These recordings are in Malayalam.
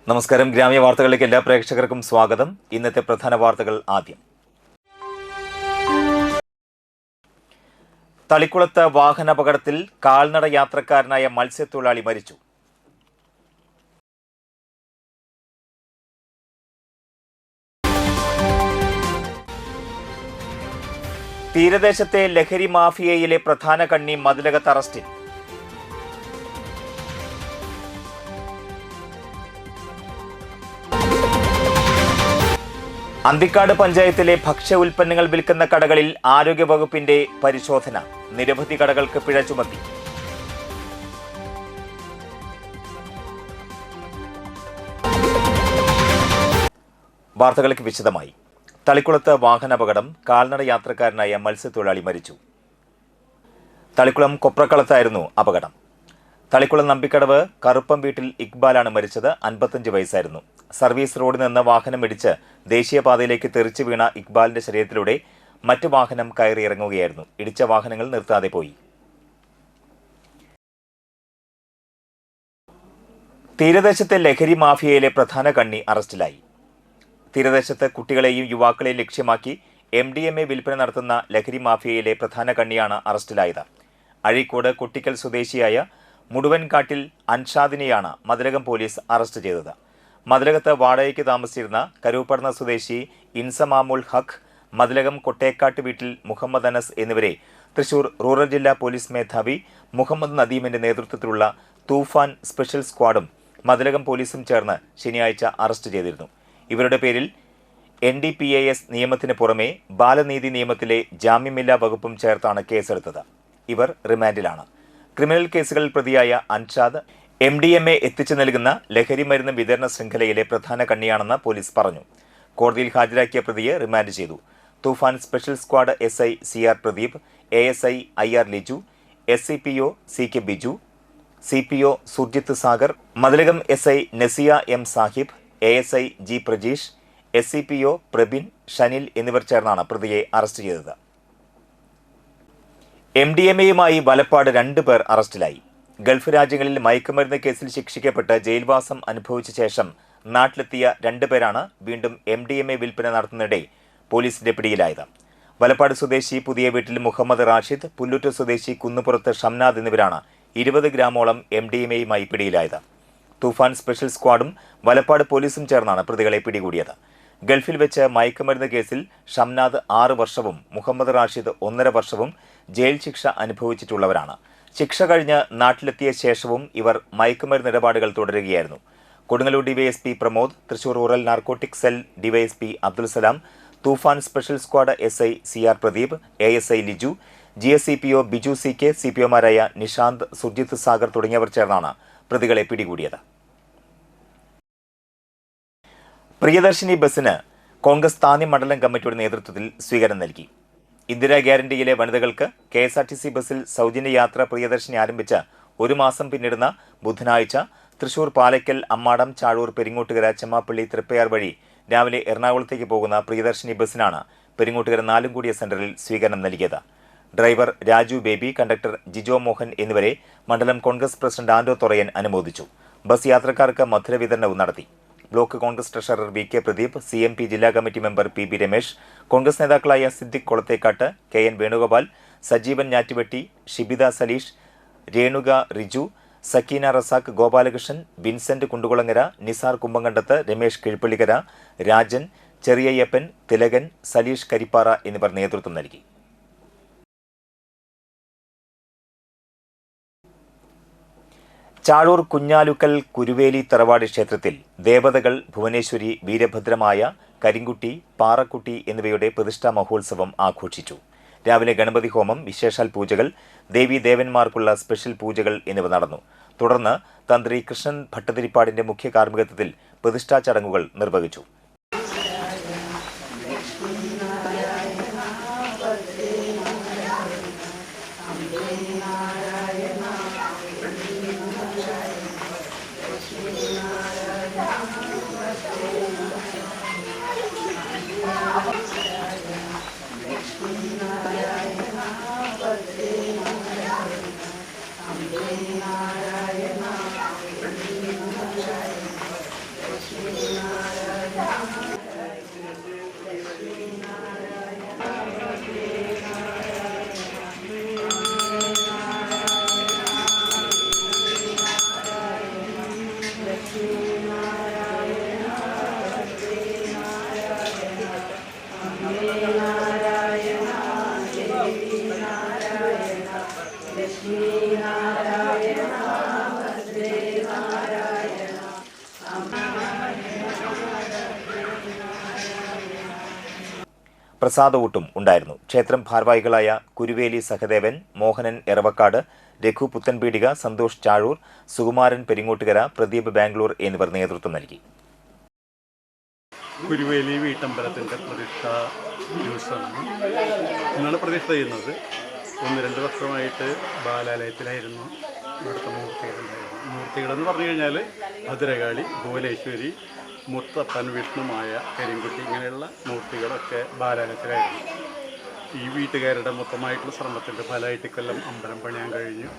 നമസ്കാരം. ഗ്രാമീയ വാർത്തകളിലേക്ക് എല്ലാ പ്രേക്ഷകർക്കും സ്വാഗതം. ഇന്നത്തെ പ്രധാന വാർത്തകൾ ആദ്യം. തളിക്കുളത്ത് വാഹനാപകടത്തിൽ കാൽനട യാത്രക്കാരനായ മത്സ്യത്തൊഴിലാളി മരിച്ചു. തീരദേശത്തെ ലഹരി മാഫിയയിലെ പ്രധാന കണ്ണി മതിലകത്ത് അറസ്റ്റിൽ. അന്തിക്കാട് പഞ്ചായത്തിലെ ഭക്ഷ്യ ഉൽപ്പന്നങ്ങൾ വിൽക്കുന്ന കടകളിൽ ആരോഗ്യവകുപ്പിന്റെ പരിശോധന. നിരവധി കടകൾക്ക് പിഴ ചുമത്തി. വാർത്തകൾക്ക് വിശദമായി. തളിക്കുളത്ത് വാഹനാപകടം. കാൽനട യാത്രക്കാരനായ മത്സ്യത്തൊഴിലാളി മരിച്ചു. തളിക്കുളം കൊപ്രക്കളത്തായിരുന്നു അപകടം. തളിക്കുളം നമ്പിക്കടവ് കറുപ്പം വീട്ടിൽ ഇക്ബാലാണ് മരിച്ചത്. 55 വയസ്സായിരുന്നു. സർവീസ് റോഡിൽ നിന്ന് വാഹനം ഇടിച്ച് ദേശീയപാതയിലേക്ക് തെറിച്ചു വീണ ഇക്ബാലിന്റെ ശരീരത്തിലൂടെ മറ്റു വാഹനം കയറിയിറങ്ങുകയായിരുന്നു. ഇടിച്ച വാഹനങ്ങൾ നിർത്താതെ പോയി. തീരദേശത്തെ ലഹരി മാഫിയയിലെ പ്രധാന കണ്ണി അറസ്റ്റിലായി. തീരദേശത്ത് കുട്ടികളെയും യുവാക്കളെയും ലക്ഷ്യമാക്കി MDMA വിൽപ്പന നടത്തുന്ന ലഹരി മാഫിയയിലെ പ്രധാന കണ്ണിയാണ് അറസ്റ്റിലായത്. അഴീക്കോട് കുട്ടിക്കൽ സ്വദേശിയായ മുടുവൻകാട്ടിൽ അൻഷാദിനെയാണ് മതിലകം പോലീസ് അറസ്റ്റ് ചെയ്തത്. മതിലകത്ത് വാടകയ്ക്ക് താമസിച്ചിരുന്ന കരൂപ്പടന്ന സ്വദേശി ഇൻസമാമുൽ ഹഖ്, മതിലകം കൊട്ടേക്കാട്ട് വീട്ടിൽ മുഹമ്മദ് അനസ് എന്നിവരെ തൃശൂർ റൂറൽ ജില്ലാ പോലീസ് മേധാവി മുഹമ്മദ് നദീമിന്റെ നേതൃത്വത്തിലുള്ള തൂഫാൻ സ്പെഷ്യൽ സ്ക്വാഡും മതിലകം പോലീസും ചേർന്ന് ശനിയാഴ്ച അറസ്റ്റ് ചെയ്തിരുന്നു. ഇവരുടെ പേരിൽ NDPAS നിയമത്തിന് പുറമെ ബാലനീതി നിയമത്തിലെ ജാമ്യമില്ലാ വകുപ്പും ചേർത്താണ് കേസെടുത്തത്. ഇവർ റിമാൻഡിലാണ്. ക്രിമിനൽ കേസുകളിൽ പ്രതിയായ അൻഷാദ് MDMA എത്തിച്ചു നൽകുന്ന ലഹരി മരുന്ന് വിതരണ ശൃംഖലയിലെ പ്രധാന കണ്ണിയാണെന്ന് പോലീസ് പറഞ്ഞു. കോടതിയിൽ ഹാജരാക്കിയ പ്രതിയെ റിമാൻഡ് ചെയ്തു. Toofan special squad SI CR Pradeep, ASI IR Liju, SCPO CK Biju, CPO Surjith Sagar, Mathilakam SI Nasiya M Sahib, ASI G Prajeesh, SCPO Prabin, Shanil എന്നിവർ ചേർന്നാണ് പ്രതിയെ അറസ്റ്റ് ചെയ്തത്. MDMAയുമായി വലപ്പാട് 2 പേർ അറസ്റ്റിലായി. ഗൾഫ് രാജ്യങ്ങളിൽ മയക്കുമരുന്ന് കേസിൽ ശിക്ഷിക്കപ്പെട്ട് ജയിൽവാസം അനുഭവിച്ച ശേഷം നാട്ടിലെത്തിയ 2 പേരാണ് വീണ്ടും MDMA വിൽപ്പന നടത്തുന്നതിനിടെ പോലീസിന്റെ പിടിയിലായത്. വലപ്പാട് സ്വദേശി പുതിയ വീട്ടിൽ മുഹമ്മദ് റാഷിദ്, പുല്ലൂറ്റ് സ്വദേശി കുന്നുപുറത്ത് ഷംനാദ് എന്നിവരാണ് 20 ഗ്രാമോളം MDMAയുമായി പിടിയിലായത്. തൂഫാൻ സ്പെഷ്യൽ സ്ക്വാഡും വലപ്പാട് പോലീസും ചേർന്നാണ് പ്രതികളെ പിടികൂടിയത്. ഗൾഫിൽ വെച്ച് മയക്കുമരുന്ന് കേസിൽ ഷംനാദ് 6 വർഷവും മുഹമ്മദ് റാഷിദ് 1.5 വർഷവും ജയിൽ ശിക്ഷ അനുഭവിച്ചിട്ടുള്ളവരാണ്. ശിക്ഷ കഴിഞ്ഞ് നാട്ടിലെത്തിയ ശേഷവും ഇവർ മയക്കുമരുന്ന് ഇടപാടുകൾ തുടരുകയായിരുന്നു. Kodungallur DYSP Pramod, Thrissur rural narcotic cell DYSP Abdul Salam, Toofan special squad SI CR Pradeep, ASI Liju, GSCPO Biju CK, CPOമാരായ നിഷാന്ത്, സുർജിത്ത് സാഗർ തുടങ്ങിയവർ ചേർന്നാണ് പ്രതികളെ പിടികൂടിയത്. പ്രിയദർശിനി ബസിന് കോൺഗ്രസ് താന്നി മണ്ഡലം കമ്മിറ്റിയുടെ നേതൃത്വത്തിൽ സ്വീകരണം നൽകി. ഇന്ദിരാ ഗ്യാരണ്ടിയിലെ വനിതകൾക്ക് KSRTC ബസ്സിൽ സൗജന്യ യാത്ര പ്രിയദർശിനി ആരംഭിച്ച 1 മാസം പിന്നിടുന്ന ബുധനാഴ്ച തൃശൂർ പാലയ്ക്കൽ, അമ്മാടം, ചാഴൂർ, പെരിങ്ങോട്ടുകര, ചെമ്മാപ്പള്ളി, തൃപ്പയാർ വഴി രാവിലെ എറണാകുളത്തേക്ക് പോകുന്ന പ്രിയദർശിനി ബസ്സിനാണ് പെരിങ്ങോട്ടുകര 4 കൂടിയ സെന്ററിൽ സ്വീകരണം നൽകിയത്. ഡ്രൈവർ രാജു ബേബി, കണ്ടക്ടർ ജിജോ മോഹൻ എന്നിവരെ മണ്ഡലം കോൺഗ്രസ് പ്രസിഡന്റ് ആന്റോ തൊറയൻ അനുമോദിച്ചു. ബസ് യാത്രക്കാർക്ക് മധുര വിതരണവും നടത്തി. Block Congress treasurer VK Pradeep, CMP ജില്ലാ committee member PB Ramesh, Congress നേതാക്കളായ സിദ്ദിഖ് കൊളത്തേക്കാട്ട്, KN വേണുഗോപാൽ, സജീവൻ ഞാറ്റുവെട്ടി, ഷിബിത സലീഷ്, രേണുക റിജു, സക്കീന റസാഖ്, ഗോപാലകൃഷ്ണൻ, വിൻസെന്റ് കുണ്ടുകുളങ്ങര, നിസാർ കുമ്പങ്കണ്ടത്ത്, രമേശ് കിഴ്പ്പള്ളിക്കര, രാജൻ, ചെറിയയ്യപ്പൻ, തിലകൻ, സലീഷ് കരിപ്പാറ എന്നിവർ നേതൃത്വം നൽകി. ചാഴൂർ കുഞ്ഞാലുക്കൽ കുരുവേലി തറവാട് ക്ഷേത്രത്തിൽ ദേവതകൾ, ഭുവനേശ്വരി, വീരഭദ്രമായ, കരിങ്കുട്ടി, പാറക്കുട്ടി എന്നിവയുടെ പ്രതിഷ്ഠാ മഹോത്സവം ആഘോഷിച്ചു. രാവിലെ ഗണപതി ഹോമം, വിശേഷാൽ പൂജകൾ, ദേവീ ദേവന്മാർക്കുള്ള സ്പെഷ്യൽ പൂജകൾ എന്നിവ നടന്നു. തുടർന്ന് തന്ത്രി കൃഷ്ണൻ ഭട്ടതിരിപ്പാടിന്റെ മുഖ്യ കാർമ്മികത്വത്തിൽ പ്രതിഷ്ഠാ ചടങ്ങുകൾ നിർവഹിച്ചു. പ്രസാദവൂട്ടും ഉണ്ടായിരുന്നു. ക്ഷേത്രം ഭാരവാഹികളായ കുരുവേലി സഹദേവൻ, മോഹനൻ എറവക്കാട്, രഘു പുത്തൻപീടിക, സന്തോഷ് ചാഴൂർ, സുകുമാരൻ പെരിങ്ങോട്ടുകര, പ്രദീപ് ബാംഗ്ലൂർ എന്നിവർ നേതൃത്വം നൽകി. കുരുവേലി വീട്ടമ്പലത്തിൻ്റെ പ്രതിഷ്ഠ ദിവസമാണ് ഇന്നാണ് പ്രതിഷ്ഠ ചെയ്യുന്നത്. 1-2 വർഷമായിട്ട് ബാലാലയത്തിലായിരുന്നു ഇവിടുത്തെ മൂർത്തികളുണ്ടായിരുന്നു. മൂർത്തികളെന്ന് പറഞ്ഞു കഴിഞ്ഞാൽ ഭദ്രകാളി, ഭുവനേശ്വരി, മുത്തപ്പൻ, വിഷ്ണുമായ, കരിങ്കുട്ടി ഇങ്ങനെയുള്ള മൂർത്തികളൊക്കെ ബാലാലയത്തിലായിരുന്നു. ഈ വീട്ടുകാരുടെ മൊത്തമായിട്ടുള്ള ശ്രമത്തിൻ്റെ ഫലമായിട്ട് കൊല്ലം അമ്പലം പണിയാൻ കഴിഞ്ഞു.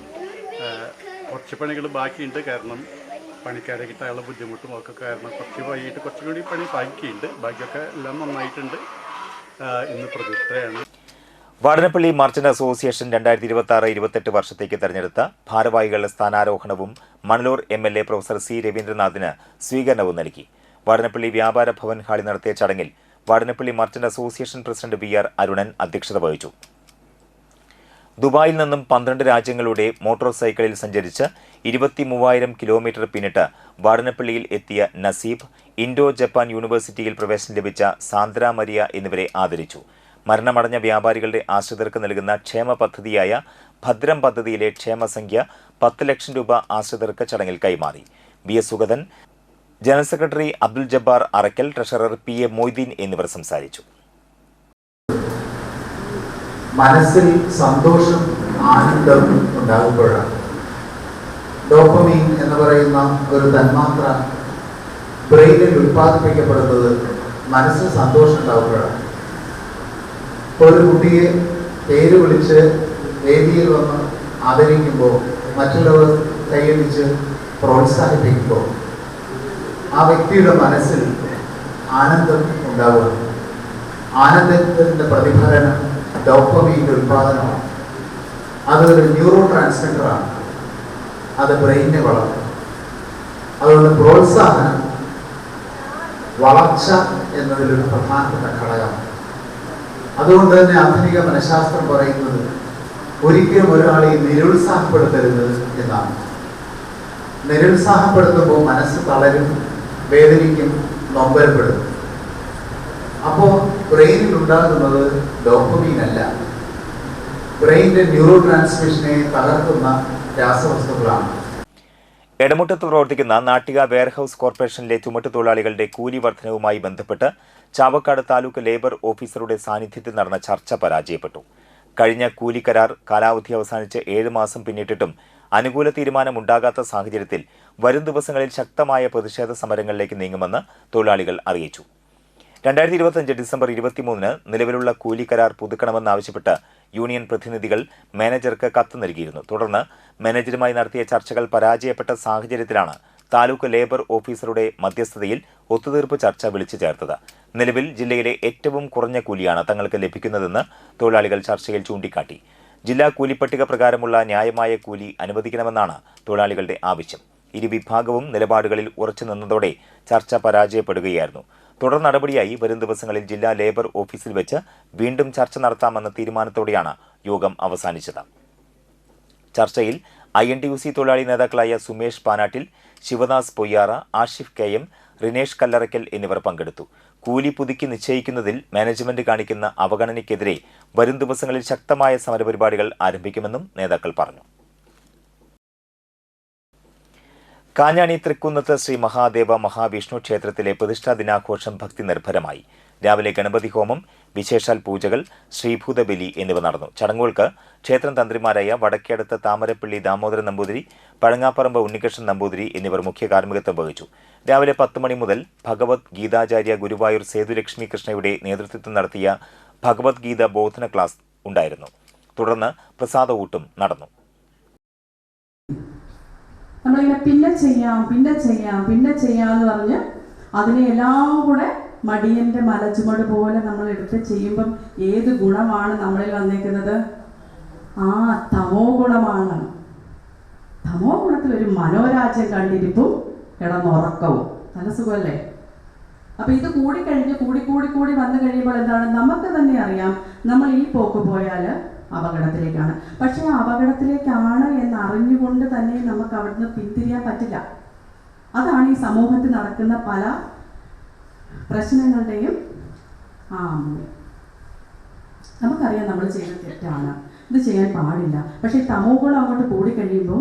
കുറച്ച് പണികൾ ബാക്കിയുണ്ട്. കാരണം പണിക്കാരെ കിട്ടാനുള്ള ബുദ്ധിമുട്ടും ഒക്കെ കാരണം കുറച്ചുകൂടി പണി ബാക്കിയുണ്ട്. ബാക്കിയൊക്കെ എല്ലാം നന്നായിട്ടുണ്ട്. ഇന്ന് പ്രതിഷ്ഠയാണ്. വാടനപ്പള്ളി മർച്ചന്റ് അസോസിയേഷൻ 2026-28 വർഷത്തേക്ക് തെരഞ്ഞെടുത്ത ഭാരവാഹികളുടെ സ്ഥാനാരോഹണവും മണലൂർ MLA പ്രൊഫസർ C. രവീന്ദ്രനാഥിന് സ്വീകരണവും നൽകി. വാടനപ്പള്ളി വ്യാപാര ഭവൻ ഹാളിൽ നടത്തിയ ചടങ്ങിൽ Vadanappally merchant association president VR Arunan അധ്യക്ഷത വഹിച്ചു. ദുബായിൽ നിന്നും 12 രാജ്യങ്ങളുടെ മോട്ടോർ സൈക്കിളിൽ സഞ്ചരിച്ച് 23,000 കിലോമീറ്റർ പിന്നിട്ട് വാടനപ്പള്ളിയിൽ എത്തിയ നസീബ്, ഇൻഡോ ജപ്പാൻ യൂണിവേഴ്സിറ്റിയിൽ പ്രവേശനം ലഭിച്ച സാന്ദ്ര മരിയ എന്നിവരെ ആദരിച്ചു. മരണമടഞ്ഞ വ്യാപാരികളുടെ ആശ്രിതർക്ക് നൽകുന്ന ക്ഷേമ പദ്ധതിയായ ഭദ്രം പദ്ധതിയിലെ ക്ഷേമസംഖ്യ 10 ലക്ഷം രൂപ ആശ്രിതർക്ക് ചടങ്ങിൽ കൈമാറി. VS Sugathan, general secretary Abdul Jabbar Arakkal, treasurer PA Moideen എന്നിവർ സംസാരിച്ചു. മനസ്സിൽ സന്തോഷം, ആനന്ദം ഉണ്ടാകുമ്പോഴാണ് ഡോപ്പമീൻ എന്ന് പറയുന്ന ഒരു തന്മാത്ര ബ്രെയിനിൽ ഉൽപ്പാദിപ്പിക്കപ്പെടുന്നത്. മനസ്സിൽ സന്തോഷം ഉണ്ടാകുമ്പോഴാണ്. ഒരു കുട്ടിയെ പേര് വിളിച്ച് വേദിയിൽ വന്ന് ആദരിക്കുമ്പോൾ, മറ്റുള്ളവർ കൈയടിച്ച് പ്രോത്സാഹിപ്പിക്കുമ്പോൾ ആ വ്യക്തിയുടെ മനസ്സിൽ ആനന്ദം ഉണ്ടാവുക. ആനന്ദത്തിൻ്റെ പ്രതിഫലനം ഡോപ്പമീൻ്റെ ഉൽപ്പാദനമാണ്. അതൊരു ന്യൂറോ ട്രാൻസ്മിറ്ററാണ്. അത് ബ്രെയിനിനെ വളർത്തും. അതുകൊണ്ട് പ്രോത്സാഹനം വളർച്ച എന്നതിലൊരു പ്രധാനപ്പെട്ട ഘടകമാണ്. അതുകൊണ്ട് തന്നെ ആധുനിക മനഃശാസ്ത്രം പറയുന്നത് ഒരിക്കലും ഒരാളെ നിരുത്സാഹപ്പെടുത്തരുത് എന്നാണ്. നിരുത്സാഹപ്പെടുത്തുമ്പോൾ മനസ്സ് തളരും, വേദനിക്കും, നൊമ്പരപ്പെടും. അപ്പോൾ ബ്രെയിനിൽ ഉണ്ടാകുന്നത് ഡോപ്പമീൻ അല്ല, ബ്രെയിനിന്റെ ന്യൂറോ ട്രാൻസ്മിഷനെ തകർക്കുന്ന രാസവസ്തുക്കളാണ്. എടമുട്ടത്ത് പ്രവർത്തിക്കുന്ന നാട്ടിക വെയർഹൌസ് കോർപ്പറേഷനിലെ ചുമട്ടുതൊഴിലാളികളുടെ കൂലി വർധനവുമായി ബന്ധപ്പെട്ട് ചാവക്കാട് താലൂക്ക് ലേബർ ഓഫീസറുടെ സാന്നിധ്യത്തിൽ നടന്ന ചർച്ച പരാജയപ്പെട്ടു. കഴിഞ്ഞ കൂലി കരാർ കാലാവധി അവസാനിച്ച് 7 മാസം പിന്നിട്ടിട്ടും അനുകൂല തീരുമാനമുണ്ടാകാത്ത സാഹചര്യത്തിൽ വരും ദിവസങ്ങളിൽ ശക്തമായ പ്രതിഷേധ സമരങ്ങളിലേക്ക് നീങ്ങുമെന്ന് തൊഴിലാളികൾ അറിയിച്ചു. 2025 ഡിസംബർ 23-ന് നിലവിലുള്ള കൂലി കരാർ പുതുക്കണമെന്നാവശ്യപ്പെട്ട് യൂണിയൻ പ്രതിനിധികൾ മാനേജർക്ക് കത്ത് നൽകിയിരുന്നു. തുടർന്ന് മാനേജരുമായി നടത്തിയ ചർച്ചകൾ പരാജയപ്പെട്ട സാഹചര്യത്തിലാണ് താലൂക്ക് ലേബർ ഓഫീസറുടെ മധ്യസ്ഥതയിൽ ഒത്തുതീർപ്പ് ചർച്ച വിളിച്ചു ചേർത്തത്. നിലവിൽ ജില്ലയിലെ ഏറ്റവും കുറഞ്ഞ കൂലിയാണ് തങ്ങൾക്ക് ലഭിക്കുന്നതെന്ന് തൊഴിലാളികൾ ചർച്ചയിൽ ചൂണ്ടിക്കാട്ടി. ജില്ലാ കൂലിപ്പട്ടിക പ്രകാരമുള്ള ന്യായമായ കൂലി അനുവദിക്കണമെന്നാണ് തൊഴിലാളികളുടെ ആവശ്യം. ഇരുവിഭാഗവും നിലപാടുകളിൽ ഉറച്ചു നിന്നതോടെ ചർച്ച പരാജയപ്പെടുകയായിരുന്നു. തുടർ നടപടിയായി വരും ദിവസങ്ങളിൽ ജില്ലാ ലേബർ ഓഫീസിൽ വെച്ച് വീണ്ടും ചർച്ച നടത്താമെന്ന തീരുമാനത്തോടെയാണ് യോഗം അവസാനിച്ചത്. ചർച്ചയിൽ INTUC തൊഴിലാളി നേതാക്കളായ സുമേഷ് പാനാട്ടിൽ, ശിവദാസ് പൊയ്യാറ, ആഷിഫ് KM, റിനേഷ് കല്ലറയ്ക്കൽ എന്നിവർ പങ്കെടുത്തു. കൂലി പുതുക്കി നിശ്ചയിക്കുന്നതിൽ മാനേജ്മെന്റ് കാണിക്കുന്ന അവഗണനയ്ക്കെതിരെ വരും ദിവസങ്ങളിൽ ശക്തമായ സമരപരിപാടികൾ ആരംഭിക്കുമെന്നും നേതാക്കൾ പറഞ്ഞു. കാഞ്ഞാണി തൃക്കുന്നത്ത് ശ്രീ മഹാദേവ മഹാവിഷ്ണു ക്ഷേത്രത്തിലെ പ്രതിഷ്ഠാ ദിനാഘോഷം ഭക്തി നിർഭരമായി. രാവിലെ ഗണപതി ഹോമം, വിശേഷാൽ പൂജകൾ, ശ്രീഭൂതബലി എന്നിവ നടന്നു. ചടങ്ങുകൾക്ക് ക്ഷേത്രം തന്ത്രിമാരായ വടക്കേടത്ത് താമരപ്പള്ളി ദാമോദരൻ നമ്പൂതിരി, പഴങ്ങാപ്പറമ്പ് ഉണ്ണികൃഷ്ണൻ നമ്പൂതിരി എന്നിവർ മുഖ്യ കാർമ്മികത്വം വഹിച്ചു. രാവിലെ 10 മണി മുതൽ ഭഗവത് ഗീതാചാര്യ ഗുരുവായൂർ സേതുലക്ഷ്മി കൃഷ്ണയുടെ നേതൃത്വത്തിൽ നടത്തിയ ഭഗവത്ഗീത ബോധന ക്ലാസ് ഉണ്ടായിരുന്നു. തുടർന്ന് പ്രസാദഊട്ടും നടന്നു. നമ്മളിങ്ങനെ പിന്നെ ചെയ്യാം എന്ന് പറഞ്ഞ് അതിനെ എല്ലാം കൂടെ മടിയന്റെ മലച്ചുമട് പോലെ നമ്മൾ എടുത്ത് ചെയ്യുമ്പം ഏത് ഗുണമാണ് നമ്മളിൽ വന്നേക്കുന്നത്? തമോ ഗുണമാണ്. തമോ ഗുണത്തിൽ ഒരു മനോരാജ്യം കണ്ടിരിപ്പും കിടന്നുറക്കവും നല്ല സുഖമല്ലേ? അപ്പൊ ഇത് കൂടി വന്നു കഴിയുമ്പോൾ എന്താണ്? നമുക്ക് തന്നെ അറിയാം നമ്മൾ ഈ പോക്ക് പോയാൽ അപകടത്തിലേക്കാണ്. പക്ഷെ അപകടത്തിലേക്കാണ് എന്നറിഞ്ഞുകൊണ്ട് തന്നെ നമുക്ക് അവിടുന്ന് പിന്തിരിയാൻ പറ്റില്ല. അതാണ് ഈ സമൂഹത്തിൽ നടക്കുന്ന പല പ്രശ്നങ്ങളുടെയും മൂല്യം. നമുക്കറിയാം നമ്മൾ ചെയ്യുന്നത് തെറ്റാണ്, ഇത് ചെയ്യാൻ പാടില്ല. പക്ഷേ തമോ ഗുണം അങ്ങോട്ട് കൂടിക്കഴിയുമ്പോൾ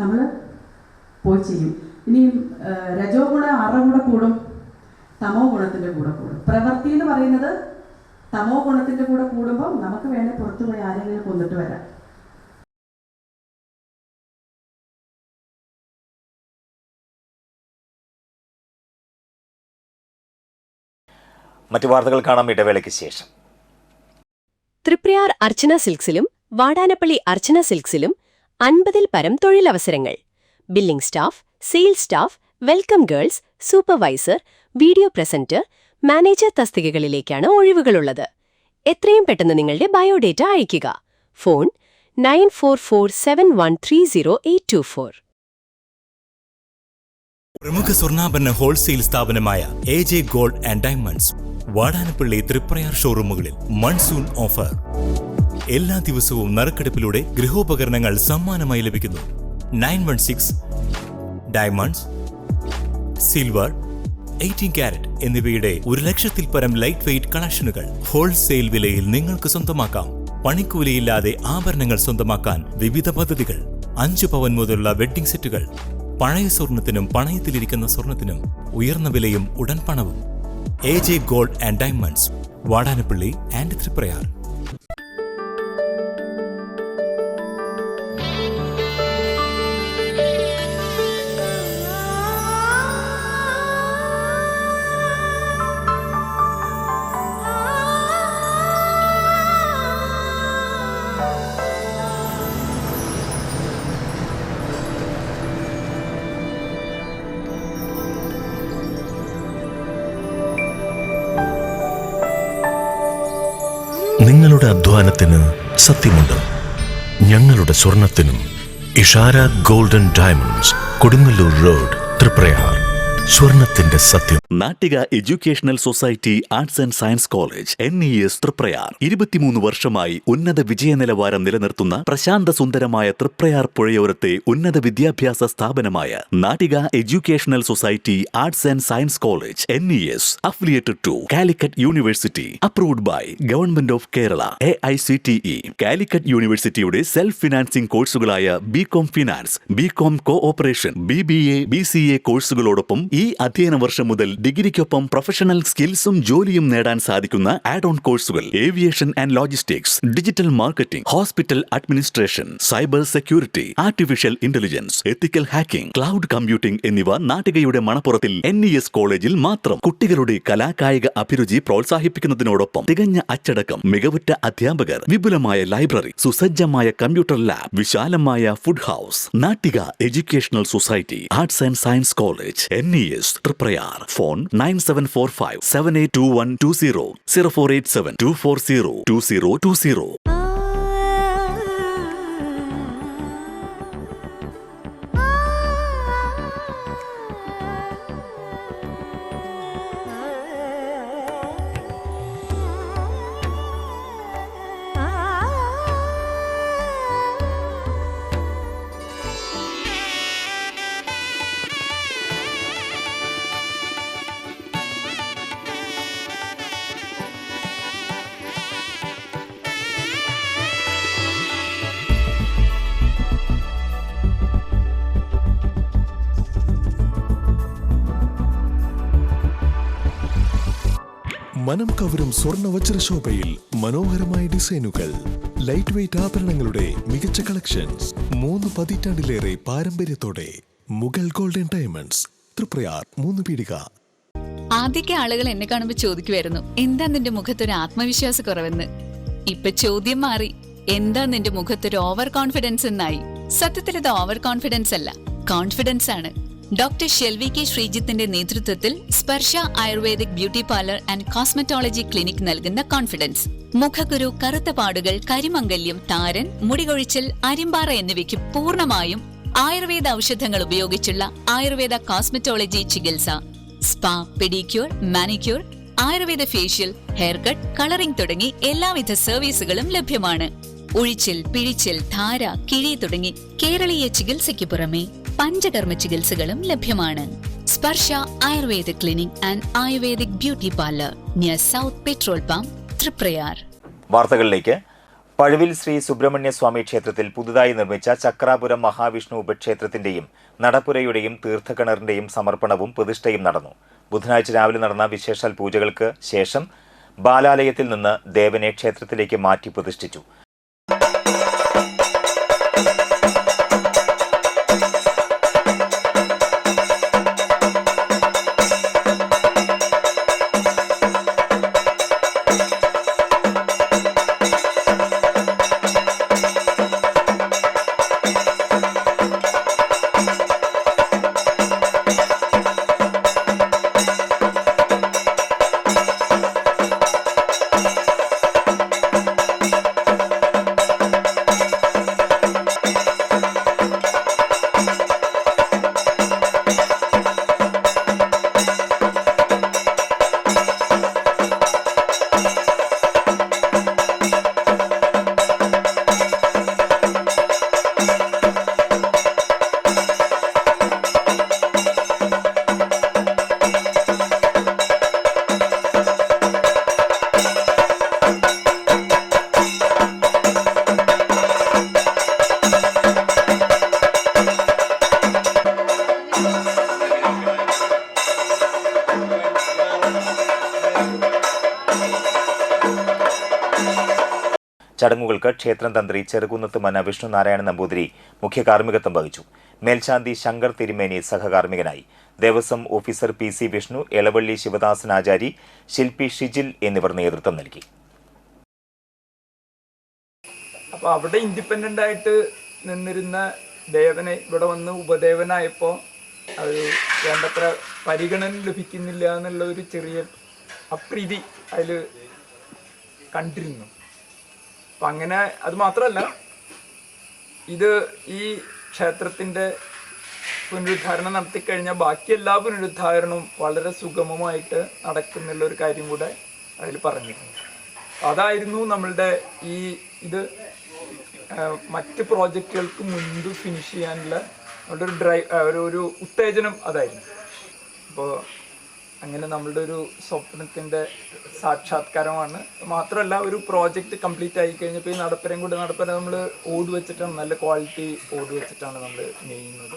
നമ്മൾ പോയി ചെയ്യും. ഇനി രജോ ഗുണം ആരുടെ കൂടെ കൂടും? തമോ ഗുണത്തിൻ്റെ കൂടെ കൂടും. പ്രവൃത്തി എന്ന് പറയുന്നത് തമോ ഗുണത്തിൻ്റെ കൂടെ കൂടുമ്പോൾ നമുക്ക് വേണേൽ പുറത്തു പോയി ആരെങ്കിലും കൊന്നിട്ട് വരാം. മറ്റു വാർത്തകൾ കാണാം ഇടവേളയ്ക്ക് ശേഷം. തൃപ്രയാർ അർച്ചന സിൽക്സിലും വാടാനപ്പള്ളി അർച്ചന സിൽക്സിലും 50-ൽ പരം തൊഴിലവസരങ്ങൾ. Billing staff, sales staff, welcome girls, supervisor, video presenter, manager തസ്തികകളിലേക്കാണ് ഒഴിവുകളുള്ളത്. എത്രയും പെട്ടെന്ന് നിങ്ങളുടെ ബയോഡേറ്റ അയയ്ക്കുക. ഫോൺ 9447130824. പ്രമുഖ സ്വർണ്ണാഭരണ ഹോൾസെയിൽ സ്ഥാപനമായ AJ Gold and Diamonds Vadanappally Triprayar ഷോറൂമുകളിൽ മൺസൂൺ ഓഫർ. എല്ലാ ദിവസവും നറുക്കെടുപ്പിലൂടെ ഗൃഹോപകരണങ്ങൾ സമ്മാനമായി ലഭിക്കുന്നു. 916 ഡയമണ്ട്സ്, സിൽവർ, 18 കാരറ്റ് എന്നിവയുടെ 1,00,000-ൽ പരം ലൈറ്റ് വെയ്റ്റ് കളക്ഷനുകൾ ഹോൾസെയിൽ വിലയിൽ നിങ്ങൾക്ക് സ്വന്തമാക്കാം. പണിക്കൂലിയില്ലാതെ ആഭരണങ്ങൾ സ്വന്തമാക്കാൻ വിവിധ പദ്ധതികൾ. 5 പവൻ മുതലുള്ള വെഡ്ഡിംഗ് സെറ്റുകൾ. പഴയ സ്വർണത്തിനും പണയത്തിലിരിക്കുന്ന സ്വർണത്തിനും ഉയർന്ന വിലയും ഉടൻ പണവും. AJ Gold and Diamonds Vadanappally and Triprayar. നിങ്ങളുടെ അധ്വാനത്തിന് സത്യമുണ്ട്, ഞങ്ങളുടെ സ്വർണത്തിനും. Ishara golden diamonds, Kodungallur road, Triprayar. സ്വർണത്തിന്റെ സത്യം. Nattika educational society arts and science college NES Triprayar 23 വർഷമായി ഉന്നത വിജയ നിലവാരം നിലനിർത്തുന്ന പ്രശാന്ത സുന്ദരമായ തൃപ്രയാർ പുഴയോരത്തെ ഉന്നത വിദ്യാഭ്യാസ സ്ഥാപനമായ Nattika educational society arts and science college NES affiliated to Calicut university, approved by government of Kerala, AICTE. Calicut യൂണിവേഴ്സിറ്റിയുടെ സെൽഫ് ഫിനാൻസിംഗ് കോഴ്സുകളായ BCom finance, BCom cooperation, BBA, BCA കോഴ്സുകളോടൊപ്പം ഈ അധ്യയന വർഷം മുതൽ ഡിഗ്രിക്കൊപ്പം പ്രൊഫഷണൽ സ്കിൽസും ജോലിയും നേടാൻ സാധിക്കുന്ന ആഡ് ഓൺ കോഴ്സുകൾ aviation and logistics, digital marketing, hospital administration, cyber security, artificial intelligence, ethical hacking, cloud computing എന്നിവ നാട്ടികയുടെ മണപ്പുറത്തിൽ NES കോളേജിൽ മാത്രം. കുട്ടികളുടെ കലാകായിക അഭിരുചി പ്രോത്സാഹിപ്പിക്കുന്നതിനോടൊപ്പം തികഞ്ഞ അച്ചടക്കം, മികവുറ്റ അധ്യാപകർ, വിപുലമായ ലൈബ്രറി, സുസജ്ജമായ കമ്പ്യൂട്ടർ ലാബ്, വിശാലമായ food house. Nattika educational society arts and science college NES Triprayar. Phone 9745782120, 048724022020. മനം കവരും സ്വർണ്ണ വജ്രശോഭയിൽ മനോഹരമായ ഡിസൈനുകൾ, ലൈറ്റ് വെയ്റ്റ് ആഭരണങ്ങളുടെ മികച്ച കളക്ഷൻസ്. 3 പതിറ്റാണ്ടിലേറെ പാരമ്പര്യത്തോടെ മുഗൾ ഗോൾഡൻ ഡയമണ്ട്സ്, തൃപ്രയാർ, 3 പീടിക. ആദ്യമൊക്കെ ആളുകൾ എന്നെ കാണുമ്പോൾ ചോദിക്കുമായിരുന്നു, എന്താ നിന്റെ മുഖത്തൊരു ആത്മവിശ്വാസ കുറവെന്ന്. ഇപ്പൊ ചോദ്യം മാറി, എന്താ നിന്റെ മുഖത്തൊരു ഓവർ കോൺഫിഡൻസ് എന്നായി. സത്യത്തിൽ ഇത് ഓവർ കോൺഫിഡൻസ് അല്ല, കോൺഫിഡൻസ് ആണ്. ഡോക്ടർ ഷെൽവി കെ ശ്രീജിത്തിന്റെ നേതൃത്വത്തിൽ Sparsha ayurvedic beauty parlour and cosmetology clinic നൽകുന്ന കോൺഫിഡൻസ്. മുഖക്കുരു, കറുത്ത പാടുകൾ, കരിമംഗല്യം, താരൻ, മുടികൊഴിച്ചിൽ, അരിമ്പാറ എന്നിവയ്ക്ക് പൂർണ്ണമായും ആയുർവേദ ഔഷധങ്ങൾ ഉപയോഗിച്ചുള്ള ആയുർവേദ കോസ്മെറ്റോളജി ചികിത്സ. Spa, pedicure, manicure, Ayurveda facial, hair cut, colouring തുടങ്ങി എല്ലാവിധ സർവീസുകളും ലഭ്യമാണ്. ഉഴിച്ചിൽ, പിഴിച്ചിൽ, ധാര, കിഴി തുടങ്ങി കേരളീയ ചികിത്സയ്ക്ക് പുറമെ പഞ്ചകർമ്മ ചികിത്സകളും ലഭ്യമാണ്. Sparsha Ayurveda clinic and ayurvedic beauty parlour, near south petrol pump, Triprayar. വാർത്തകളിലേക്ക്. പഴുവിൽ ശ്രീ സുബ്രഹ്മണ്യ സ്വാമി ക്ഷേത്രത്തിൽ പുതുതായി നിർമ്മിച്ച ചക്രാപുരം മഹാവിഷ്ണു ഉപക്ഷേത്രത്തിന്റെയും നടപ്പുരയുടെയും തീർത്ഥക്കിണറിന്റെയും സമർപ്പണവും പ്രതിഷ്ഠയും നടന്നു. ബുധനാഴ്ച രാവിലെ നടന്ന വിശേഷാൽ പൂജകൾക്ക് ശേഷം ബാലാലയത്തിൽ നിന്ന് ദേവനെ ക്ഷേത്രത്തിലേക്ക് മാറ്റി പ്രതിഷ്ഠിച്ചു. ചടങ്ങുകൾക്ക് ക്ഷേത്രം തന്ത്രി ചെറുകുന്നത്ത് മന വിഷ്ണുനാരായണ നമ്പൂതിരി മുഖ്യ കാർമ്മികത്വം വഹിച്ചു. മേൽശാന്തി ശങ്കർ തിരുമേനി സഹകാർമ്മികനായി. ദേവസ്വം ഓഫീസർ PC വിഷ്ണു, എളവള്ളി ശിവദാസൻ ആചാരി, ശില്പി ഷിജിൽ എന്നിവർ നേതൃത്വം നൽകി. അപ്പോൾ അവിടെ ഇൻഡിപെൻഡൻ്റ് ആയിട്ട് നിന്നിരുന്ന ദേവനെ ഇവിടെ വന്ന് ഉപദേവനായപ്പോൾ അത് വേണ്ടത്ര പരിഗണന ലഭിക്കുന്നില്ല എന്നുള്ള ഒരു ചെറിയ അപ്രീതി അതിൽ കണ്ടിരുന്നു. അപ്പം അങ്ങനെ അത് മാത്രമല്ല, ഇത് ഈ ക്ഷേത്രത്തിൻ്റെ പുനരുദ്ധാരണം നടത്തിക്കഴിഞ്ഞാൽ ബാക്കി എല്ലാ പുനരുദ്ധാരണവും വളരെ സുഗമമായിട്ട് നടക്കുന്നുള്ള ഒരു കാര്യം കൂടെ അതിൽ പറഞ്ഞിരുന്നു. അതായിരുന്നു നമ്മളുടെ ഇത് മറ്റ് പ്രോജക്റ്റുകൾക്ക് മുൻപ് ഫിനിഷ് ചെയ്യാനുള്ള നമ്മളുടെ ഒരു ഉത്തേജനം അതായിരുന്നു. അപ്പോൾ അങ്ങനെ നമ്മളുടെ ഒരു സ്വപ്നത്തിൻ്റെ സാക്ഷാത്കാരമാണ്. മാത്രമല്ല, ഒരു പ്രോജക്റ്റ് കംപ്ലീറ്റ് ആയി കഴിഞ്ഞപ്പോൾ ഈ നടപ്പര നമ്മൾ ഓട് വെച്ചിട്ടാണ്, നല്ല ക്വാളിറ്റി ഓട് വെച്ചിട്ടാണ് നമ്മൾ നെയ്യുന്നത്.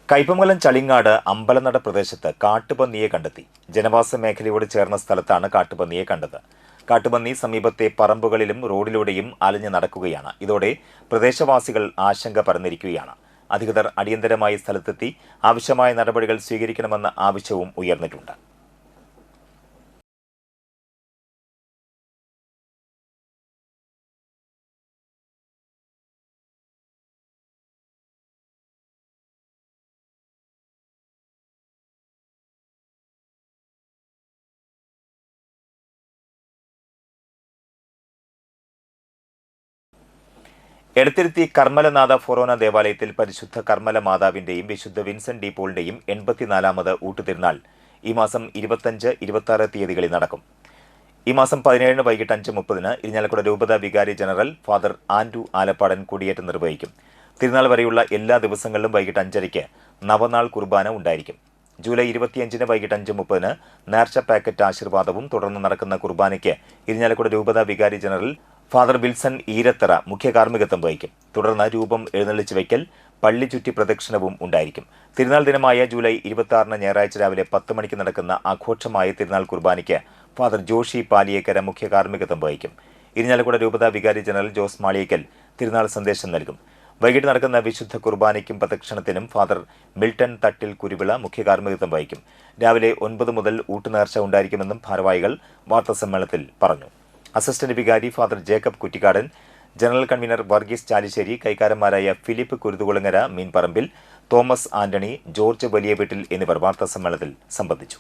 കയ്പമംഗലം ചളിങ്ങാട് അമ്പലനട പ്രദേശത്ത് കാട്ടുപന്നിയെ കണ്ടെത്തി. ജനവാസ മേഖലയോട് ചേർന്ന സ്ഥലത്താണ് കാട്ടുപന്നിയെ കണ്ടത്. കാട്ടുപന്നി സമീപത്തെ പറമ്പുകളിലും റോഡിലൂടെയും അലഞ്ഞു നടക്കുകയാണ്. ഇതോടെ പ്രദേശവാസികൾ ആശങ്ക പരന്നിരിക്കുകയാണ്. അധികൃതർ അടിയന്തരമായി സ്ഥലത്തെത്തി ആവശ്യമായ നടപടികൾ സ്വീകരിക്കണമെന്ന ആവശ്യവും ഉയർന്നിട്ടുണ്ട്. എടത്തിരുത്തി കർമ്മലനാഥ ഫൊറോന ദേവാലയത്തിൽ പരിശുദ്ധ കർമ്മല മാതാവിന്റെയും വിശുദ്ധ വിൻസെന്റ് ഡി പോളിന്റെയും 84ാമത് ഊട്ടുതിരുനാൾ ഈ മാസം 25, 26 തീയതികളിൽ നടക്കും. ഈ മാസം 17 വൈകിട്ട് 5:30 ഇരിഞ്ഞാലക്കുട രൂപത വികാരി ജനറൽ ഫാദർ ആൻഡ്രു ആലപ്പാടൻ കൊടിയേറ്റ് നിർവഹിക്കും. തിരുനാൾ വരെയുള്ള എല്ലാ ദിവസങ്ങളിലും വൈകിട്ട് 5:30 നവനാൾ കുർബാന ഉണ്ടായിരിക്കും. ജൂലൈ 25 വൈകിട്ട് 5:30 നേർച്ച പാക്കറ്റ് ആശീർവാദവും തുടർന്ന് നടക്കുന്ന കുർബാനയ്ക്ക് ഇരിഞ്ഞാലക്കുട രൂപത വികാരി ജനറൽ ഫാദർ വിൽസൺ ഈരത്തറ മുഖ്യ കാർമ്മികത്വം വഹിക്കും. തുടർന്ന് രൂപം എഴുന്നള്ളിച്ചു വയ്ക്കൽ, പള്ളി ചുറ്റി പ്രദക്ഷിണവും ഉണ്ടായിരിക്കും. തിരുനാൾ ദിനമായ ജൂലൈ 26 ഞായറാഴ്ച രാവിലെ 10 മണിക്ക് നടക്കുന്ന ആഘോഷമായ തിരുനാൾ കുർബാനയ്ക്ക് ഫാദർ ജോഷി പാലിയേക്കര മുഖ്യ കാർമ്മികത്വം വഹിക്കും. ഇരിഞ്ഞാലക്കുട രൂപത വികാരി ജനറൽ ജോസ് മാളിയേക്കൽ തിരുനാൾ സന്ദേശം നൽകും. വൈകിട്ട് നടക്കുന്ന വിശുദ്ധ കുർബാനയ്ക്കും പ്രദക്ഷിണത്തിനും ഫാദർ മിൽട്ടൺ തട്ടിൽ കുരുവിള മുഖ്യ കാർമ്മികത്വം വഹിക്കും. രാവിലെ 9 മുതൽ ഊട്ടുനേർച്ച ഉണ്ടായിരിക്കുമെന്നും ഭാരവാഹികൾ വാർത്താസമ്മേളനത്തിൽ പറഞ്ഞു. അസിസ്റ്റന്റ് വികാരി father Jacob Kuttikkadan, general convener Varghese Chalissery, കൈക്കാരന്മാരായ ഫിലിപ്പ് കുരുതുകുളങ്ങര, മീൻപറമ്പിൽ, തോമസ് ആന്റണി, ജോർജ് വലിയ വീട്ടിൽ എന്നിവർ വാർത്താസമ്മേളനത്തിൽ സംബന്ധിച്ചു.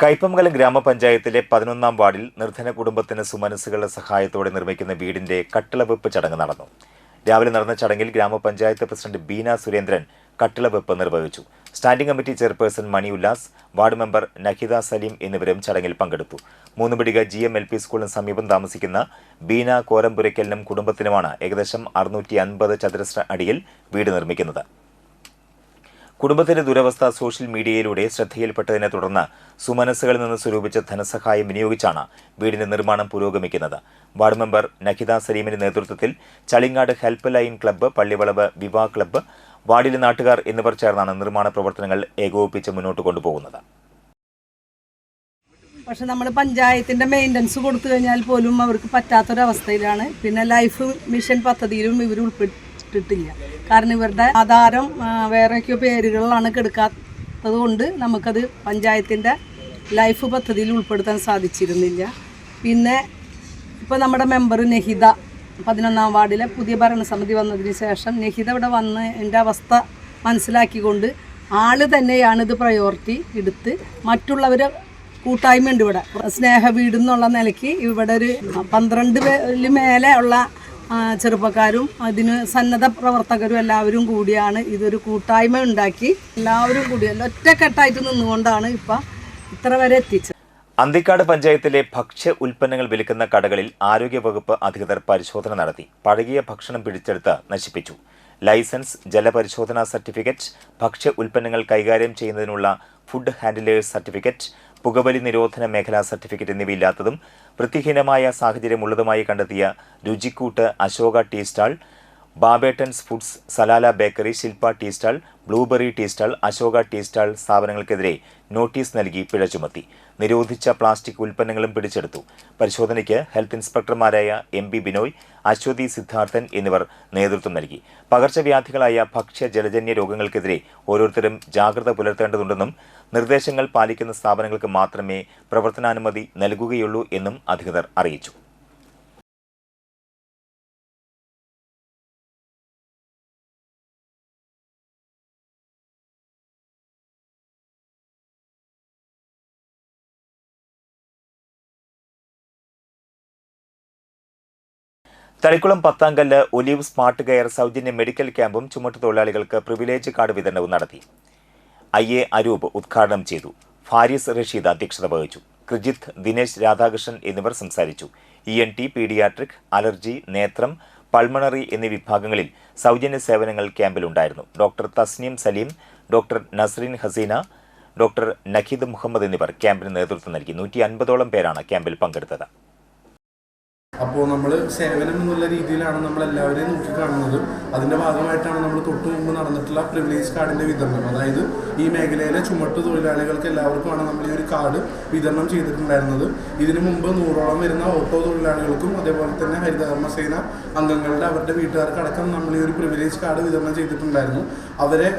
കയ്പമംഗലം ഗ്രാമപഞ്ചായത്തിലെ 11ാം വാർഡിൽ നിർധന കുടുംബത്തിന് സുമനസ്സുകളുടെ സഹായത്തോടെ നിർമ്മിക്കുന്ന വീടിന്റെ കട്ടിളവെപ്പ് ചടങ്ങ് നടന്നു. രാവിലെ നടന്ന ചടങ്ങിൽ ഗ്രാമപഞ്ചായത്ത് പ്രസിഡന്റ് ബീന സുരേന്ദ്രൻ കട്ടിളവെപ്പ് നിർവഹിച്ചു. സ്റ്റാൻഡിംഗ് കമ്മിറ്റി ചെയർപേഴ്സൺ മണി ഉല്ലാസ്, വാർഡ് മെമ്പർ നഹിദ സലീം എന്നിവരും ചടങ്ങിൽ പങ്കെടുത്തു. മൂന്നുപിടിക GMLP സ്കൂളിന് സമീപം താമസിക്കുന്ന ബീന കോരമ്പുരയ്ക്കലിനും കുടുംബത്തിനുമാണ് ഏകദേശം 650 ചതുരശ്ര അടിയിൽ വീട് നിർമ്മിക്കുന്നത്. കുടുംബത്തിന്റെ ദുരവസ്ഥ സോഷ്യൽ മീഡിയയിലൂടെ ശ്രദ്ധയിൽപ്പെട്ടതിനെ തുടർന്ന് സുമനസ്സുകളിൽ നിന്ന് സ്വരൂപിച്ച ധനസഹായം വിനിയോഗിച്ചാണ് വീടിന്റെ നിർമ്മാണം പുരോഗമിക്കുന്നത്. വാർഡ് മെമ്പർ നഖിത സലീമിന്റെ നേതൃത്വത്തിൽ Chalingad help line club, Pallivalavu Viva club, വാർഡിലെ നാട്ടുകാർ എന്നിവർ ചേർന്നാണ് നിർമ്മാണ പ്രവർത്തനങ്ങൾ ഏകോപിപ്പിച്ച് മുന്നോട്ട് കൊണ്ടുപോകുന്നത്. പക്ഷെ നമ്മൾ പഞ്ചായത്തിൻ്റെ മെയിൻ്റനൻസ് കൊടുത്തു കഴിഞ്ഞാൽ പോലും അവർക്ക് പറ്റാത്തൊരവസ്ഥയിലാണ്. പിന്നെ ലൈഫ് മിഷൻ പദ്ധതിയിലും ഇവർ ഉൾപ്പെട്ടിട്ടില്ല. കാരണം ഇവരുടെ ആധാരം വേറെയൊക്കെയോ പേരുകളിലാണ് കെടുക്കാത്തത് കൊണ്ട് നമുക്കത് പഞ്ചായത്തിൻ്റെ ലൈഫ് പദ്ധതിയിൽ ഉൾപ്പെടുത്താൻ സാധിച്ചിരുന്നില്ല. പിന്നെ ഇപ്പോൾ നമ്മുടെ മെമ്പർ നഹിത 11ാം വാർഡിലെ പുതിയ ഭരണസമിതി വന്നതിന് ശേഷം നഹിത ഇവിടെ വന്ന് എൻ്റെ അവസ്ഥ മനസ്സിലാക്കിക്കൊണ്ട് ആൾ തന്നെയാണ് ഇത് പ്രയോറിറ്റി എടുത്ത് മറ്റുള്ളവരെ കൂട്ടായ്മയുണ്ട് ഇവിടെ. സ്നേഹ വീട് എന്നുള്ള നിലയ്ക്ക് ഇവിടെ ഒരു 12 പേരിൽ മേലെ ഉള്ള ചെറുപ്പക്കാരും അതിന് സന്നദ്ധ പ്രവർത്തകരും എല്ലാവരും കൂടിയാണ് ഇതൊരു കൂട്ടായ്മ ഉണ്ടാക്കി എല്ലാവരും കൂടി ഒറ്റക്കെട്ടായിട്ട് നിന്നുകൊണ്ടാണ് ഇപ്പം ഇത്ര വരെ എത്തിച്ചത്. അന്തിക്കാട് പഞ്ചായത്തിലെ ഭക്ഷ്യ ഉൽപ്പന്നങ്ങൾ വിൽക്കുന്ന കടകളിൽ ആരോഗ്യവകുപ്പ് അധികൃതർ പരിശോധന നടത്തി. പഴകിയ ഭക്ഷണം പിടിച്ചെടുത്ത് നശിപ്പിച്ചു. ലൈസൻസ്, ജലപരിശോധനാ സർട്ടിഫിക്കറ്റ്, ഭക്ഷ്യ ഉൽപ്പന്നങ്ങൾ കൈകാര്യം ചെയ്യുന്നതിനുള്ള ഫുഡ് ഹാൻഡിലേഴ്സ് സർട്ടിഫിക്കറ്റ്, പുകവലി നിരോധന മേഖലാ സർട്ടിഫിക്കറ്റ് എന്നിവയില്ലാത്തതും വൃത്തിഹീനമായ സാഹചര്യമുള്ളതുമായി കണ്ടെത്തിയ Ruchikkoottu, Ashoka tea stall, Babettans foods, Salala bakery, Shilpa tea stall, blueberry tea stall, Ashoka tea stall സ്ഥാപനങ്ങൾക്കെതിരെ നോട്ടീസ് നൽകി പിഴ ചുമത്തി. നിരോധിച്ച പ്ലാസ്റ്റിക് ഉൽപ്പന്നങ്ങളും പിടിച്ചെടുത്തു. പരിശോധനയ്ക്ക് ഹെൽത്ത് ഇൻസ്പെക്ടർമാരായ MP ബിനോയ്, അശ്വതി സിദ്ധാർത്ഥൻ എന്നിവർ നേതൃത്വം നൽകി. പകർച്ചവ്യാധികളായ ഭക്ഷ്യ ജലജന്യ രോഗങ്ങൾക്കെതിരെ ഓരോരുത്തരും ജാഗ്രത പുലർത്തേണ്ടതുണ്ടെന്നും നിർദ്ദേശങ്ങൾ പാലിക്കുന്ന സ്ഥാപനങ്ങൾക്ക് മാത്രമേ പ്രവർത്തനാനുമതി നൽകുകയുള്ളൂ എന്നും അധികൃതർ അറിയിച്ചു. Thalikulam Pathankallu olive smart care സൗജന്യ മെഡിക്കൽ ക്യാമ്പും ചുമട്ടുതൊഴിലാളികൾക്ക് പ്രിവിലേജ് കാർഡ് വിതരണവും നടത്തി. IA അരൂപ് ഉദ്ഘാടനം ചെയ്തു. ഫാരിസ് റഷീദ് അധ്യക്ഷത വഹിച്ചു. കൃജിത്ത്, ദിനേശ്, രാധാകൃഷ്ണൻ എന്നിവർ സംസാരിച്ചു. ENT, പീഡിയാട്രിക്, അലർജി, നേത്രം, പൾമണറി എന്നീ വിഭാഗങ്ങളിൽ സൗജന്യ സേവനങ്ങൾ ക്യാമ്പിലുണ്ടായിരുന്നു. Doctor Tasneem Saleem, doctor Nasreen Haseena, doctor Nakheed Muhammad എന്നിവർ ക്യാമ്പിന് നേതൃത്വം നൽകി. 150ഓളം പേരാണ് ക്യാമ്പിൽ പങ്കെടുത്തത്. അപ്പോൾ നമ്മൾ സേവനം എന്നുള്ള രീതിയിലാണ് നമ്മളെല്ലാവരെയും നോക്കിക്കാണുന്നത്. അതിൻ്റെ ഭാഗമായിട്ടാണ് നമ്മൾ തൊട്ട് മുമ്പ് നടന്നിട്ടുള്ള പ്രിവിലേജ് കാർഡിൻ്റെ വിതരണം. അതായത് ഈ മേഖലയിലെ ചുമട്ട് തൊഴിലാളികൾക്ക് എല്ലാവർക്കുമാണ് നമ്മൾ ഈ ഒരു കാർഡ് വിതരണം ചെയ്തിട്ടുണ്ടായിരുന്നത്. ഇതിനു മുമ്പ് 100ഓളം വരുന്ന ഓട്ടോ തൊഴിലാളികൾക്കും അതേപോലെ തന്നെ ഹരിതകർമ്മസേന അംഗങ്ങളുടെ അവരുടെ വീട്ടുകാർക്കടക്കം നമ്മൾ ഈ ഒരു പ്രിവിലേജ് കാർഡ് വിതരണം ചെയ്തിട്ടുണ്ടായിരുന്നു. അവരെ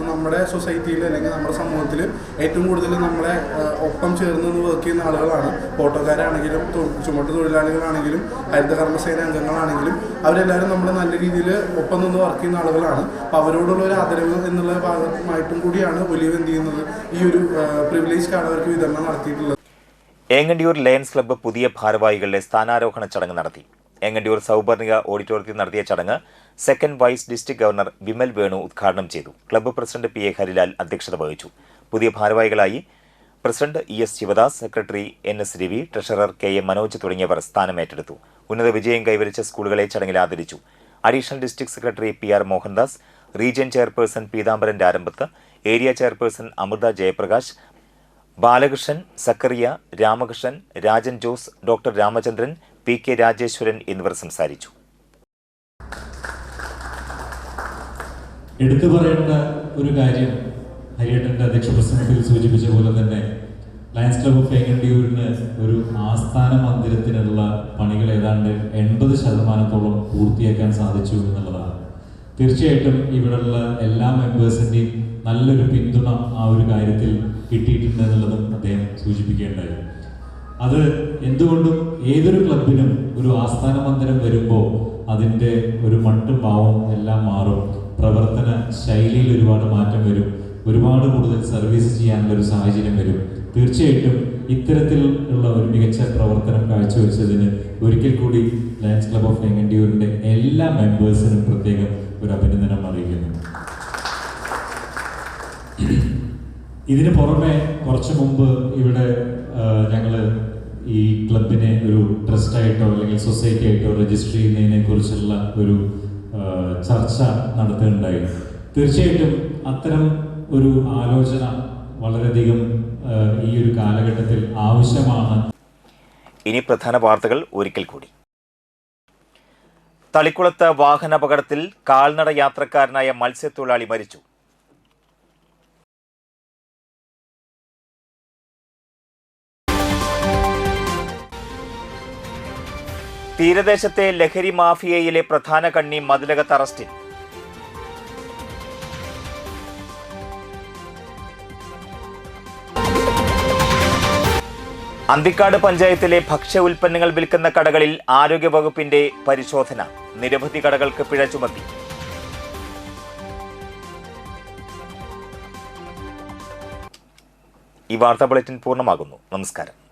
നമ്മുടെ സൊസൈറ്റിയിൽ അല്ലെങ്കിൽ നമ്മുടെ സമൂഹത്തിൽ ഏറ്റവും കൂടുതൽ നമ്മളെ ഒപ്പം ചേർന്ന് വർക്ക് ചെയ്യുന്ന ആളുകളാണ്. ഓട്ടോക്കാരാണെങ്കിലും ചുമട്ട് തൊഴിലാളികളാണെങ്കിലും ഹരിതകർമ്മസേന അംഗങ്ങളാണെങ്കിലും അവരെല്ലാവരും നമ്മൾ നല്ല രീതിയിൽ ഒപ്പം നിന്ന് വർക്ക് ചെയ്യുന്ന ആളുകളാണ്. അപ്പോൾ അവരോടുള്ള ഒരു ആദരവ് എന്നുള്ള ഭാഗമായിട്ടും കൂടിയാണ് ഒലീവ് എന്ത് ചെയ്യുന്നത് ഈ ഒരു പ്രിവിലേജ് കാർഡ് അവർക്ക് വിതരണം നടത്തിയിട്ടുള്ളത്. ഏങ്ങണ്ടിയൂർ ലയൺസ് ക്ലബ്ബ് പുതിയ ഭാരവാഹികളുടെ സ്ഥാനാരോഹണ ചടങ്ങ് നടത്തി. ഏങ്ങണ്ടിയൂർ സൗപർണിക ഓഡിറ്റോറിയത്തിൽ നടത്തിയ ചടങ്ങ് second vice district governor Vimal Venu ഉദ്ഘാടനം ചെയ്തു. ക്ലബ്ബ് പ്രസിഡന്റ് PA ഹരിലാൽ അധ്യക്ഷത വഹിച്ചു. പുതിയ ഭാരവാഹികളായി president ES Sivadas, secretary NS Ravi, treasurer KM Manoj തുടങ്ങിയവർ സ്ഥാനമേറ്റെടുത്തു. ഉന്നത വിജയം കൈവരിച്ച സ്കൂളുകളെ ചടങ്ങിൽ ആദരിച്ചു. Additional district secretary PR Mohandas, region chairperson Peethambaran Rarambath, area chairperson Amritha Jayaprakash, Balakrishnan, Zachariah, Ramakrishnan, Rajan Jose, doctor Ramachandran, PK Rajeswaran എന്നിവർ സംസാരിച്ചു. എടുത്തു പറയേണ്ട ഒരു കാര്യം ഹരിയേട്ടൻ്റെ അധ്യക്ഷ പ്രസംഗത്തിൽ സൂചിപ്പിച്ച പോലെ തന്നെ ലയൺസ് ക്ലബ്ബ് ഓഫ് ഏങ്ങണ്ടിയൂരിന് ഒരു ആസ്ഥാന മന്ദിരത്തിനുള്ള പണികൾ ഏതാണ്ട് 80% പൂർത്തിയാക്കാൻ സാധിച്ചു എന്നുള്ളതാണ്. തീർച്ചയായിട്ടും ഇവിടെയുള്ള എല്ലാ മെമ്പേഴ്സിൻ്റെയും നല്ലൊരു പിന്തുണ ആ ഒരു കാര്യത്തിൽ കിട്ടിയിട്ടുണ്ട് എന്നുള്ളതും അദ്ദേഹം സൂചിപ്പിക്കേണ്ടായി. അത് എന്തുകൊണ്ടും ഏതൊരു ക്ലബിനും ഒരു ആസ്ഥാന മന്ദിരം വരുമ്പോൾ അതിൻ്റെ ഒരു മട്ടും ഭാവവും എല്ലാം മാറും. പ്രവർത്തന ശൈലിയിൽ ഒരുപാട് മാറ്റം വരും. ഒരുപാട് കൂടുതൽ സർവീസ് ചെയ്യാനുള്ള ഒരു സാഹചര്യം വരും. തീർച്ചയായിട്ടും ഇത്തരത്തിലുള്ള ഒരു മികച്ച പ്രവർത്തനം കാഴ്ചവെച്ചതിന് ഒരിക്കൽ കൂടി ലയൺസ് ക്ലബ്ബ് ഓഫ് ഏങ്ങണ്ടിയൂരിൻ്റെ എല്ലാ മെമ്പേഴ്സിനും പ്രത്യേകം ഒരു അഭിനന്ദനം അറിയിക്കുന്നു. ഇതിന് പുറമെ കുറച്ച് മുമ്പ് ഇവിടെ ഞങ്ങൾ ഈ ക്ലബിനെ ഒരു ട്രസ്റ്റായിട്ടോ അല്ലെങ്കിൽ സൊസൈറ്റി ആയിട്ടോ രജിസ്റ്റർ ചെയ്യുന്നതിനെ കുറിച്ചുള്ള ഒരു ചർച്ച നടത്തുകയുണ്ടായി. തീർച്ചയായിട്ടും അത്തരം ഒരു ആലോചന വളരെയധികം ഈ ഒരു കാലഘട്ടത്തിൽ ആവശ്യമാണ്. ഇനി പ്രധാന വാർത്തകൾ ഒരിക്കൽ കൂടി. തളിക്കുളത്ത് വാഹനാപകടത്തിൽ കാൽനട യാത്രക്കാരനായ മത്സ്യത്തൊഴിലാളി മരിച്ചു. തീരദേശത്തെ ലഹരി മാഫിയയിലെ പ്രധാന കണ്ണി മതിലകത്ത് അറസ്റ്റിൽ. അന്തിക്കാട് പഞ്ചായത്തിലെ ഭക്ഷ്യ ഉൽപ്പന്നങ്ങൾ വിൽക്കുന്ന കടകളിൽ ആരോഗ്യവകുപ്പിന്റെ പരിശോധന. നിരവധി കടകൾക്ക് പിഴ ചുമത്തി. ഈ വാർത്താ ബുള്ളറ്റിൻ പൂർണ്ണമാകുന്നു. നമസ്കാരം.